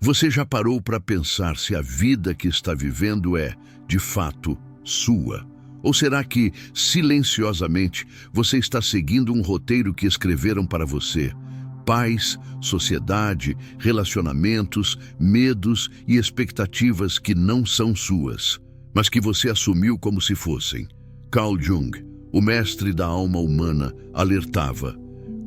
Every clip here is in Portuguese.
Você já parou para pensar se a vida que está vivendo é, de fato, sua? Ou será que, silenciosamente, você está seguindo um roteiro que escreveram para você? Pais, sociedade, relacionamentos, medos e expectativas que não são suas, mas que você assumiu como se fossem. Carl Jung, o mestre da alma humana, alertava: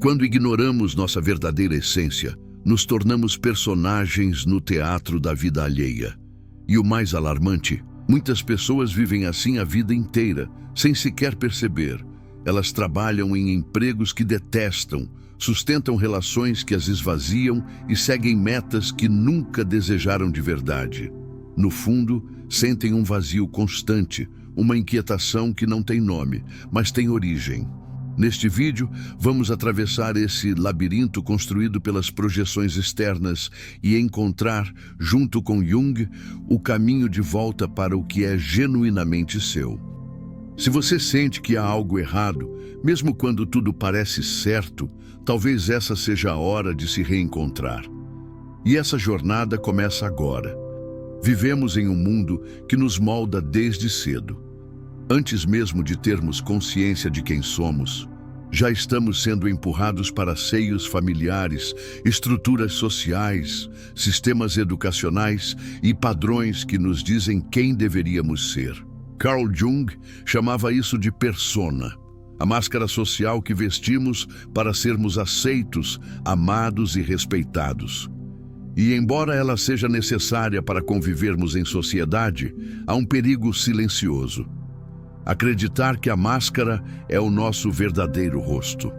quando ignoramos nossa verdadeira essência, nos tornamos personagens no teatro da vida alheia. E o mais alarmante, muitas pessoas vivem assim a vida inteira, sem sequer perceber. Elas trabalham em empregos que detestam, sustentam relações que as esvaziam e seguem metas que nunca desejaram de verdade. No fundo, sentem um vazio constante, uma inquietação que não tem nome, mas tem origem. Neste vídeo, vamos atravessar esse labirinto construído pelas projeções externas e encontrar, junto com Jung, o caminho de volta para o que é genuinamente seu. Se você sente que há algo errado, mesmo quando tudo parece certo, talvez essa seja a hora de se reencontrar. E essa jornada começa agora. Vivemos em um mundo que nos molda desde cedo. Antes mesmo de termos consciência de quem somos, já estamos sendo empurrados para seios familiares, estruturas sociais, sistemas educacionais e padrões que nos dizem quem deveríamos ser. Carl Jung chamava isso de persona, a máscara social que vestimos para sermos aceitos, amados e respeitados. E embora ela seja necessária para convivermos em sociedade, há um perigo silencioso. Acreditar que a máscara é o nosso verdadeiro rosto.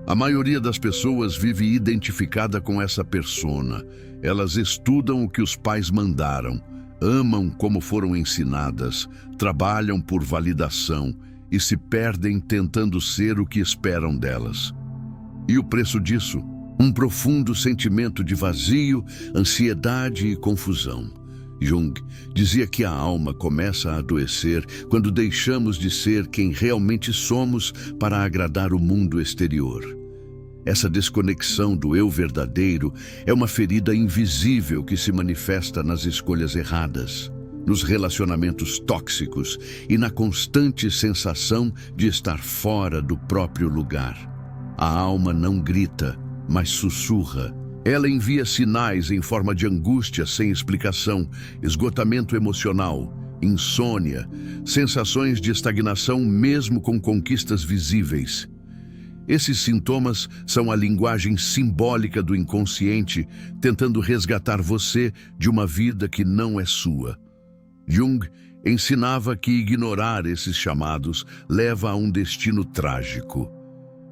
A maioria das pessoas vive identificada com essa persona. Elas estudam o que os pais mandaram, amam como foram ensinadas, trabalham por validação e se perdem tentando ser o que esperam delas. E o preço disso? Um profundo sentimento de vazio, ansiedade e confusão. Jung dizia que a alma começa a adoecer quando deixamos de ser quem realmente somos para agradar o mundo exterior. Essa desconexão do eu verdadeiro é uma ferida invisível que se manifesta nas escolhas erradas, nos relacionamentos tóxicos e na constante sensação de estar fora do próprio lugar. A alma não grita, mas sussurra. Ela envia sinais em forma de angústia sem explicação, esgotamento emocional, insônia, sensações de estagnação mesmo com conquistas visíveis. Esses sintomas são a linguagem simbólica do inconsciente tentando resgatar você de uma vida que não é sua. Jung ensinava que ignorar esses chamados leva a um destino trágico.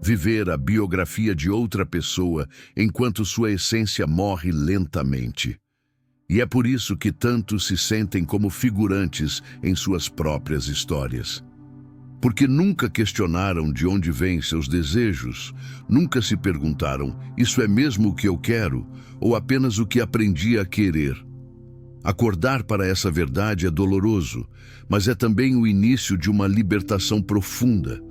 Viver a biografia de outra pessoa enquanto sua essência morre lentamente. E é por isso que tantos se sentem como figurantes em suas próprias histórias. Porque nunca questionaram de onde vêm seus desejos, nunca se perguntaram, isso é mesmo o que eu quero, ou apenas o que aprendi a querer. Acordar para essa verdade é doloroso, mas é também o início de uma libertação profunda.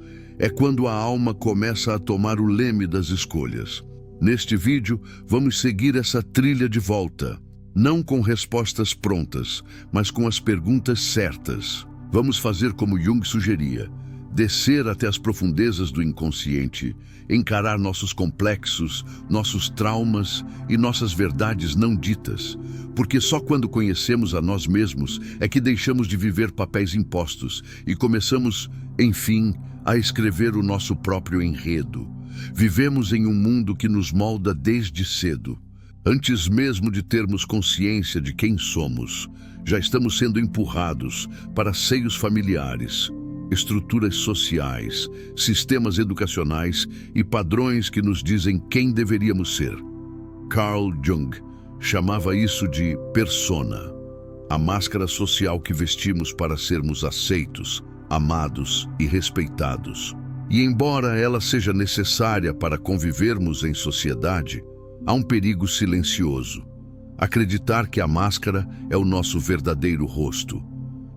É quando a alma começa a tomar o leme das escolhas. Neste vídeo, vamos seguir essa trilha de volta, não com respostas prontas, mas com as perguntas certas. Vamos fazer como Jung sugeria, descer até as profundezas do inconsciente, encarar nossos complexos, nossos traumas e nossas verdades não ditas, porque só quando conhecemos a nós mesmos é que deixamos de viver papéis impostos e começamos, enfim, a escrever o nosso próprio enredo. Vivemos em um mundo que nos molda desde cedo. Antes mesmo de termos consciência de quem somos, já estamos sendo empurrados para seios familiares, estruturas sociais, sistemas educacionais e padrões que nos dizem quem deveríamos ser. Carl Jung chamava isso de persona, a máscara social que vestimos para sermos aceitos, amados e respeitados. E embora ela seja necessária para convivermos em sociedade, há um perigo silencioso: acreditar que a máscara é o nosso verdadeiro rosto.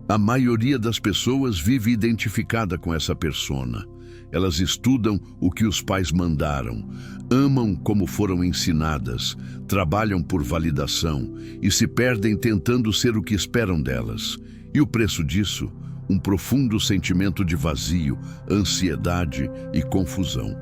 A maioria das pessoas vive identificada com essa persona. Elas estudam o que os pais mandaram, amam como foram ensinadas, trabalham por validação e se perdem tentando ser o que esperam delas. E o preço disso? Um profundo sentimento de vazio, ansiedade e confusão.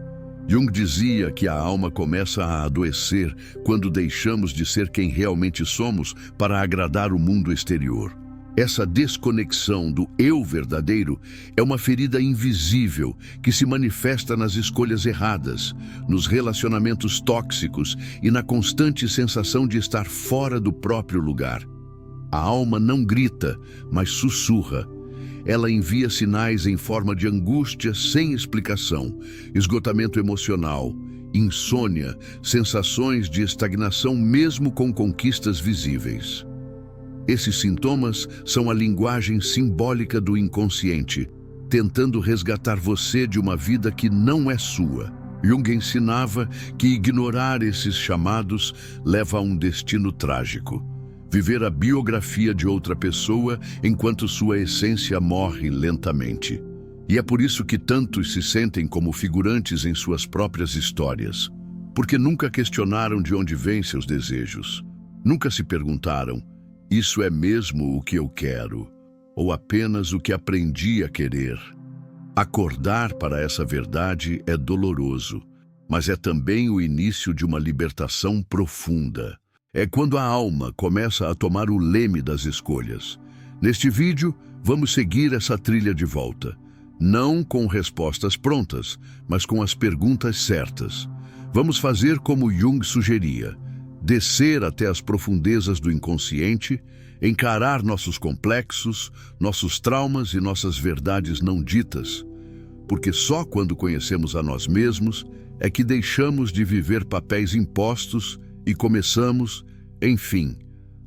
Jung dizia que a alma começa a adoecer quando deixamos de ser quem realmente somos para agradar o mundo exterior. Essa desconexão do eu verdadeiro é uma ferida invisível que se manifesta nas escolhas erradas, nos relacionamentos tóxicos e na constante sensação de estar fora do próprio lugar. A alma não grita, mas sussurra. Ela envia sinais em forma de angústia sem explicação, esgotamento emocional, insônia, sensações de estagnação mesmo com conquistas visíveis. Esses sintomas são a linguagem simbólica do inconsciente, tentando resgatar você de uma vida que não é sua. Jung ensinava que ignorar esses chamados leva a um destino trágico. Viver a biografia de outra pessoa enquanto sua essência morre lentamente. E é por isso que tantos se sentem como figurantes em suas próprias histórias. Porque nunca questionaram de onde vêm seus desejos. Nunca se perguntaram: isso é mesmo o que eu quero? Ou apenas o que aprendi a querer? Acordar para essa verdade é doloroso, mas é também o início de uma libertação profunda. É quando a alma começa a tomar o leme das escolhas. Neste vídeo, vamos seguir essa trilha de volta. Não com respostas prontas, mas com as perguntas certas. Vamos fazer como Jung sugeria: descer até as profundezas do inconsciente, encarar nossos complexos, nossos traumas e nossas verdades não ditas. Porque só quando conhecemos a nós mesmos é que deixamos de viver papéis impostos e começamos, enfim,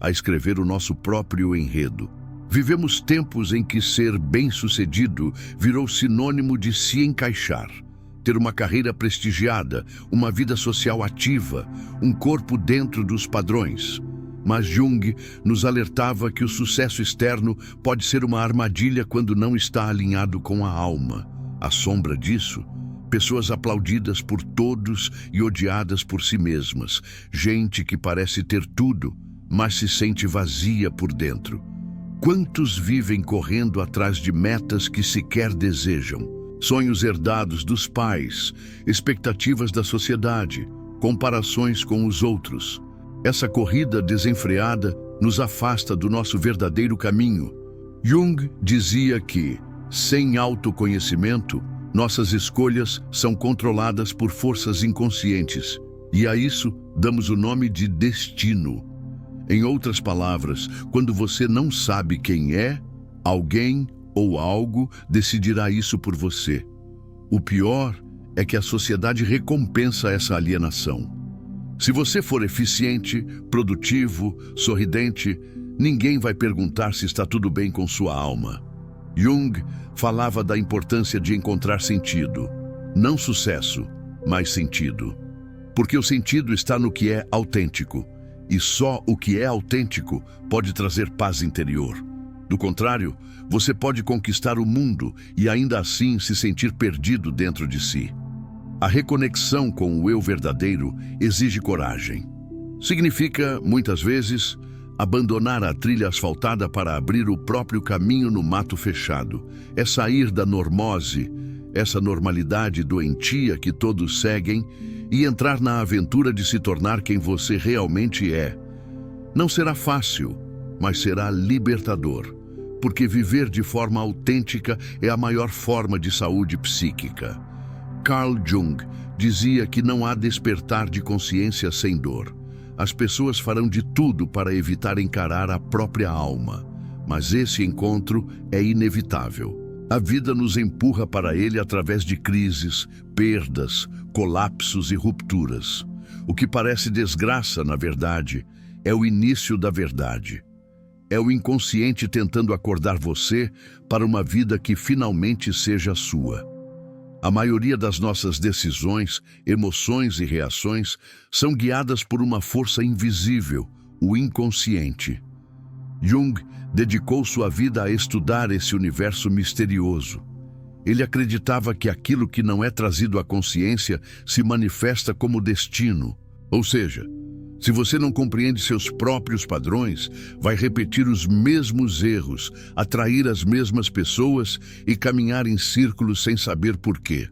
a escrever o nosso próprio enredo. Vivemos tempos em que ser bem-sucedido virou sinônimo de se encaixar, ter uma carreira prestigiada, uma vida social ativa, um corpo dentro dos padrões. Mas Jung nos alertava que o sucesso externo pode ser uma armadilha quando não está alinhado com a alma. À sombra disso, pessoas aplaudidas por todos e odiadas por si mesmas. Gente que parece ter tudo, mas se sente vazia por dentro. Quantos vivem correndo atrás de metas que sequer desejam? Sonhos herdados dos pais, expectativas da sociedade, comparações com os outros. Essa corrida desenfreada nos afasta do nosso verdadeiro caminho. Jung dizia que, sem autoconhecimento, nossas escolhas são controladas por forças inconscientes, e a isso damos o nome de destino. Em outras palavras, quando você não sabe quem é, alguém ou algo decidirá isso por você. O pior é que a sociedade recompensa essa alienação. Se você for eficiente, produtivo, sorridente, ninguém vai perguntar se está tudo bem com sua alma. Jung falava da importância de encontrar sentido. Não sucesso, mas sentido. Porque o sentido está no que é autêntico. E só o que é autêntico pode trazer paz interior. Do contrário, você pode conquistar o mundo e ainda assim se sentir perdido dentro de si. A reconexão com o eu verdadeiro exige coragem. Significa, muitas vezes, abandonar a trilha asfaltada para abrir o próprio caminho no mato fechado. É sair da normose, essa normalidade doentia que todos seguem, e entrar na aventura de se tornar quem você realmente é. Não será fácil, mas será libertador, porque viver de forma autêntica é a maior forma de saúde psíquica. Carl Jung dizia que não há despertar de consciência sem dor. As pessoas farão de tudo para evitar encarar a própria alma, mas esse encontro é inevitável. A vida nos empurra para ele através de crises, perdas, colapsos e rupturas. O que parece desgraça, na verdade, é o início da verdade. É o inconsciente tentando acordar você para uma vida que finalmente seja sua. A maioria das nossas decisões, emoções e reações são guiadas por uma força invisível, o inconsciente. Jung dedicou sua vida a estudar esse universo misterioso. Ele acreditava que aquilo que não é trazido à consciência se manifesta como destino. Ou seja, se você não compreende seus próprios padrões, vai repetir os mesmos erros, atrair as mesmas pessoas e caminhar em círculos sem saber por quê.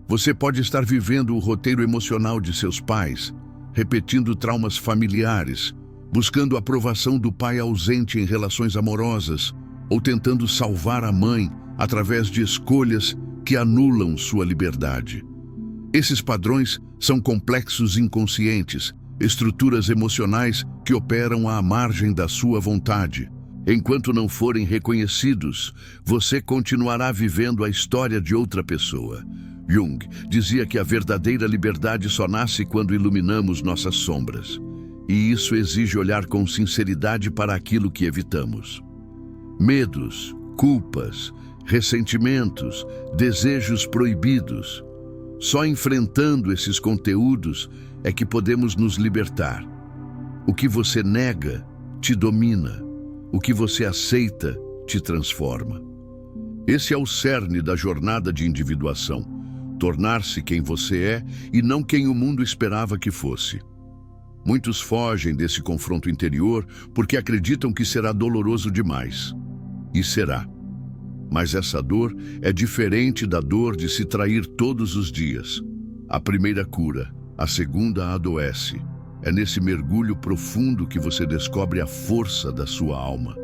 Você pode estar vivendo o roteiro emocional de seus pais, repetindo traumas familiares, buscando a aprovação do pai ausente em relações amorosas, ou tentando salvar a mãe através de escolhas que anulam sua liberdade. Esses padrões são complexos inconscientes, estruturas emocionais que operam à margem da sua vontade. Enquanto não forem reconhecidos, você continuará vivendo a história de outra pessoa. Jung dizia que a verdadeira liberdade só nasce quando iluminamos nossas sombras. E isso exige olhar com sinceridade para aquilo que evitamos. Medos, culpas, ressentimentos, desejos proibidos. Só enfrentando esses conteúdos é que podemos nos libertar. O que você nega te domina. O que você aceita te transforma. Esse é o cerne da jornada de individuação. Tornar-se quem você é e não quem o mundo esperava que fosse. Muitos fogem desse confronto interior porque acreditam que será doloroso demais. E será. Mas essa dor é diferente da dor de se trair todos os dias. A primeira cura, a segunda adoece. É nesse mergulho profundo que você descobre a força da sua alma.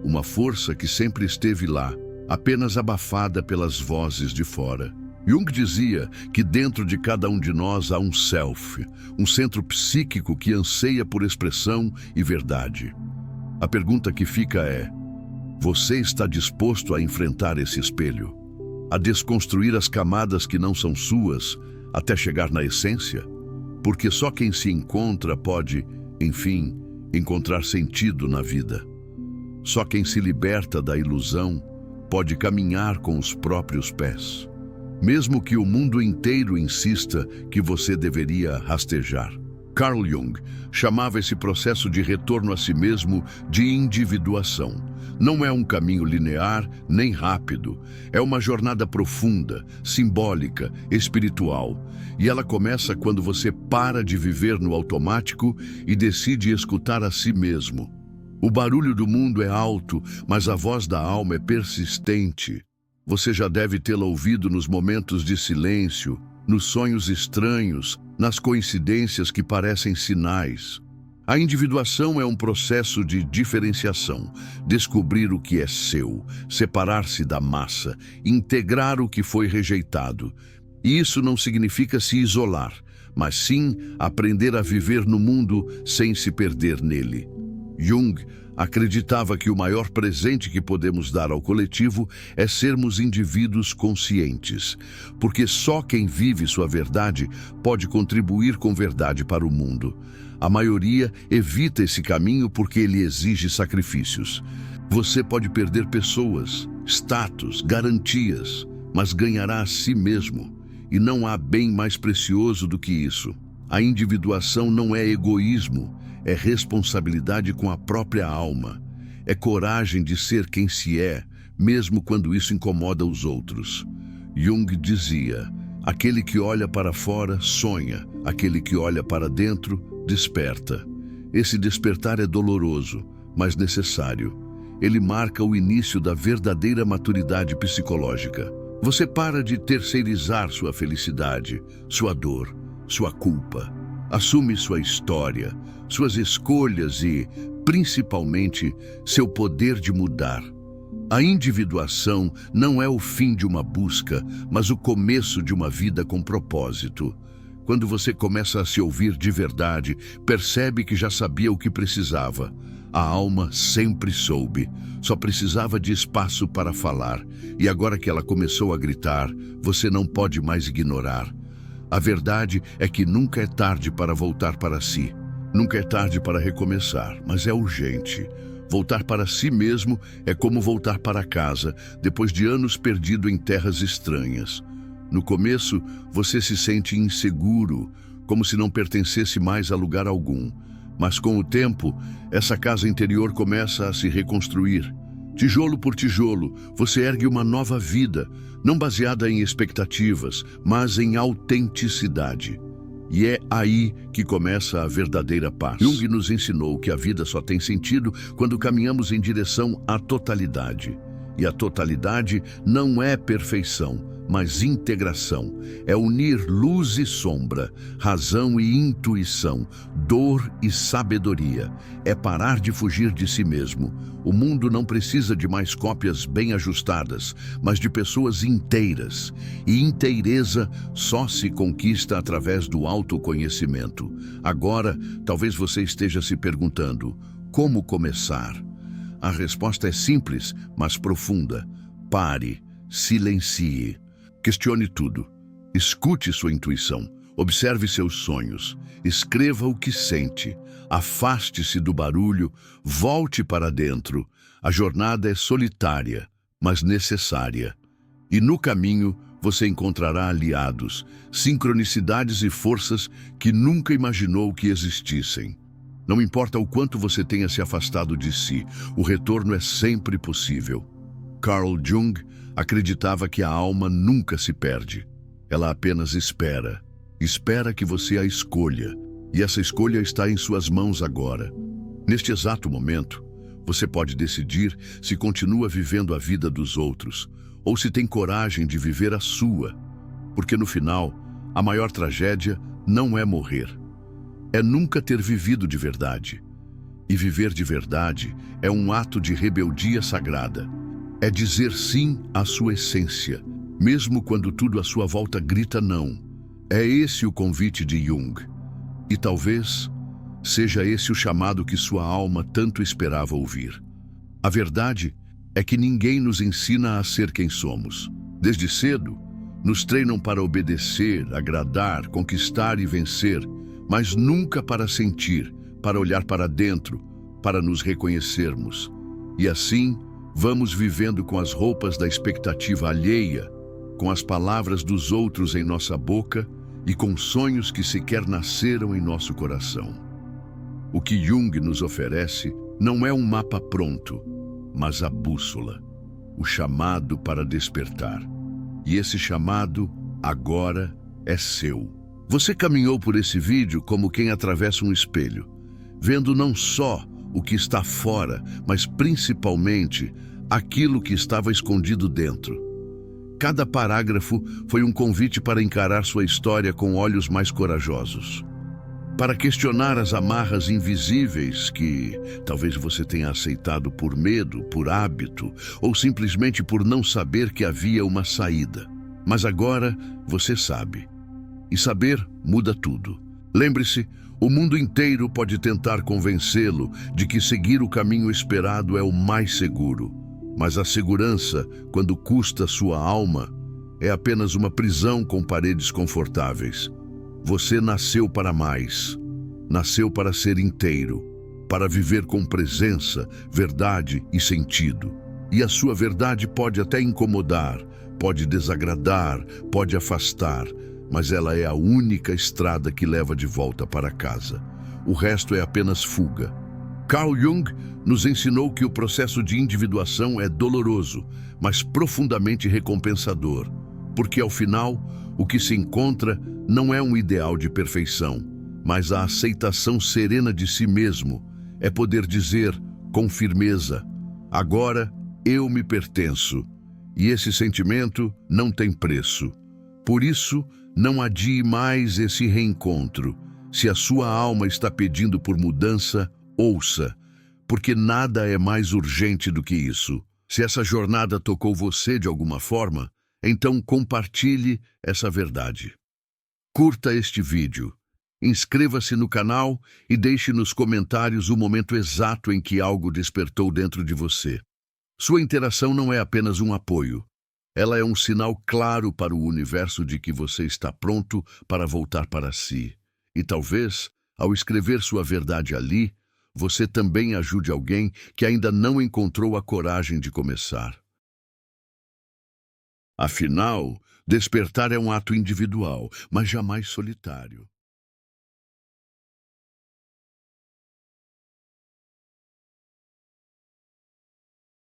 Uma força que sempre esteve lá, apenas abafada pelas vozes de fora. Jung dizia que dentro de cada um de nós há um self, um centro psíquico que anseia por expressão e verdade. A pergunta que fica é: você está disposto a enfrentar esse espelho? A desconstruir as camadas que não são suas, até chegar na essência? Porque só quem se encontra pode, enfim, encontrar sentido na vida. Só quem se liberta da ilusão pode caminhar com os próprios pés. Mesmo que o mundo inteiro insista que você deveria rastejar. Carl Jung chamava esse processo de retorno a si mesmo de individuação. Não é um caminho linear nem rápido. É uma jornada profunda, simbólica, espiritual. E ela começa quando você para de viver no automático e decide escutar a si mesmo. O barulho do mundo é alto, mas a voz da alma é persistente. Você já deve tê-la ouvido nos momentos de silêncio, nos sonhos estranhos, nas coincidências que parecem sinais. A individuação é um processo de diferenciação, descobrir o que é seu, separar-se da massa, integrar o que foi rejeitado. E isso não significa se isolar, mas sim aprender a viver no mundo sem se perder nele. Jung acreditava que o maior presente que podemos dar ao coletivo é sermos indivíduos conscientes, porque só quem vive sua verdade pode contribuir com verdade para o mundo. A maioria evita esse caminho porque ele exige sacrifícios. Você pode perder pessoas, status, garantias, mas ganhará a si mesmo. E não há bem mais precioso do que isso. A individuação não é egoísmo, é responsabilidade com a própria alma. É coragem de ser quem se é, mesmo quando isso incomoda os outros. Jung dizia: aquele que olha para fora sonha, aquele que olha para dentro desperta. Esse despertar é doloroso, mas necessário. Ele marca o início da verdadeira maturidade psicológica. Você para de terceirizar sua felicidade, sua dor, sua culpa. Assume sua história, suas escolhas e, principalmente, seu poder de mudar. A individuação não é o fim de uma busca, mas o começo de uma vida com propósito. Quando você começa a se ouvir de verdade, percebe que já sabia o que precisava. A alma sempre soube, só precisava de espaço para falar. E agora que ela começou a gritar, você não pode mais ignorar. A verdade é que nunca é tarde para voltar para si. Nunca é tarde para recomeçar, mas é urgente. Voltar para si mesmo é como voltar para casa, depois de anos perdido em terras estranhas. No começo, você se sente inseguro, como se não pertencesse mais a lugar algum. Mas com o tempo, essa casa interior começa a se reconstruir. Tijolo por tijolo, você ergue uma nova vida, não baseada em expectativas, mas em autenticidade. E é aí que começa a verdadeira paz. Jung nos ensinou que a vida só tem sentido quando caminhamos em direção à totalidade. E a totalidade não é perfeição, mas integração. É unir luz e sombra, razão e intuição, dor e sabedoria. É parar de fugir de si mesmo. O mundo não precisa de mais cópias bem ajustadas, mas de pessoas inteiras. E inteireza só se conquista através do autoconhecimento. Agora, talvez você esteja se perguntando: como começar? A resposta é simples, mas profunda. Pare, silencie. Questione tudo. Escute sua intuição. Observe seus sonhos. Escreva o que sente. Afaste-se do barulho. Volte para dentro. A jornada é solitária, mas necessária. E no caminho você encontrará aliados, sincronicidades e forças que nunca imaginou que existissem. Não importa o quanto você tenha se afastado de si, o retorno é sempre possível. Carl Jung acreditava que a alma nunca se perde. Ela apenas espera. Espera que você a escolha. E essa escolha está em suas mãos agora. Neste exato momento, você pode decidir se continua vivendo a vida dos outros ou se tem coragem de viver a sua. Porque no final, a maior tragédia não é morrer. É nunca ter vivido de verdade. E viver de verdade é um ato de rebeldia sagrada. É dizer sim à sua essência, mesmo quando tudo à sua volta grita não. É esse o convite de Jung. E talvez seja esse o chamado que sua alma tanto esperava ouvir. A verdade é que ninguém nos ensina a ser quem somos. Desde cedo, nos treinam para obedecer, agradar, conquistar e vencer, mas nunca para sentir, para olhar para dentro, para nos reconhecermos. E assim, vamos vivendo com as roupas da expectativa alheia, com as palavras dos outros em nossa boca e com sonhos que sequer nasceram em nosso coração. O que Jung nos oferece não é um mapa pronto, mas a bússola, o chamado para despertar. E esse chamado, agora, é seu. Você caminhou por esse vídeo como quem atravessa um espelho, vendo não só o que está fora, mas principalmente aquilo que estava escondido dentro. Cada parágrafo foi um convite para encarar sua história com olhos mais corajosos, para questionar as amarras invisíveis que talvez você tenha aceitado por medo, por hábito, ou simplesmente por não saber que havia uma saída. Mas agora você sabe. E saber muda tudo. Lembre-se, o mundo inteiro pode tentar convencê-lo de que seguir o caminho esperado é o mais seguro. Mas a segurança, quando custa sua alma, é apenas uma prisão com paredes confortáveis. Você nasceu para mais. Nasceu para ser inteiro, para viver com presença, verdade e sentido. E a sua verdade pode até incomodar, pode desagradar, pode afastar, mas ela é a única estrada que leva de volta para casa. O resto é apenas fuga. Carl Jung nos ensinou que o processo de individuação é doloroso, mas profundamente recompensador, porque ao final, o que se encontra não é um ideal de perfeição, mas a aceitação serena de si mesmo. É poder dizer, com firmeza, agora eu me pertenço, e esse sentimento não tem preço. Por isso, não adie mais esse reencontro. Se a sua alma está pedindo por mudança, ouça, porque nada é mais urgente do que isso. Se essa jornada tocou você de alguma forma, então compartilhe essa verdade. Curta este vídeo, inscreva-se no canal e deixe nos comentários o momento exato em que algo despertou dentro de você. Sua interação não é apenas um apoio. Ela é um sinal claro para o universo de que você está pronto para voltar para si. E talvez, ao escrever sua verdade ali, você também ajude alguém que ainda não encontrou a coragem de começar. Afinal, despertar é um ato individual, mas jamais solitário.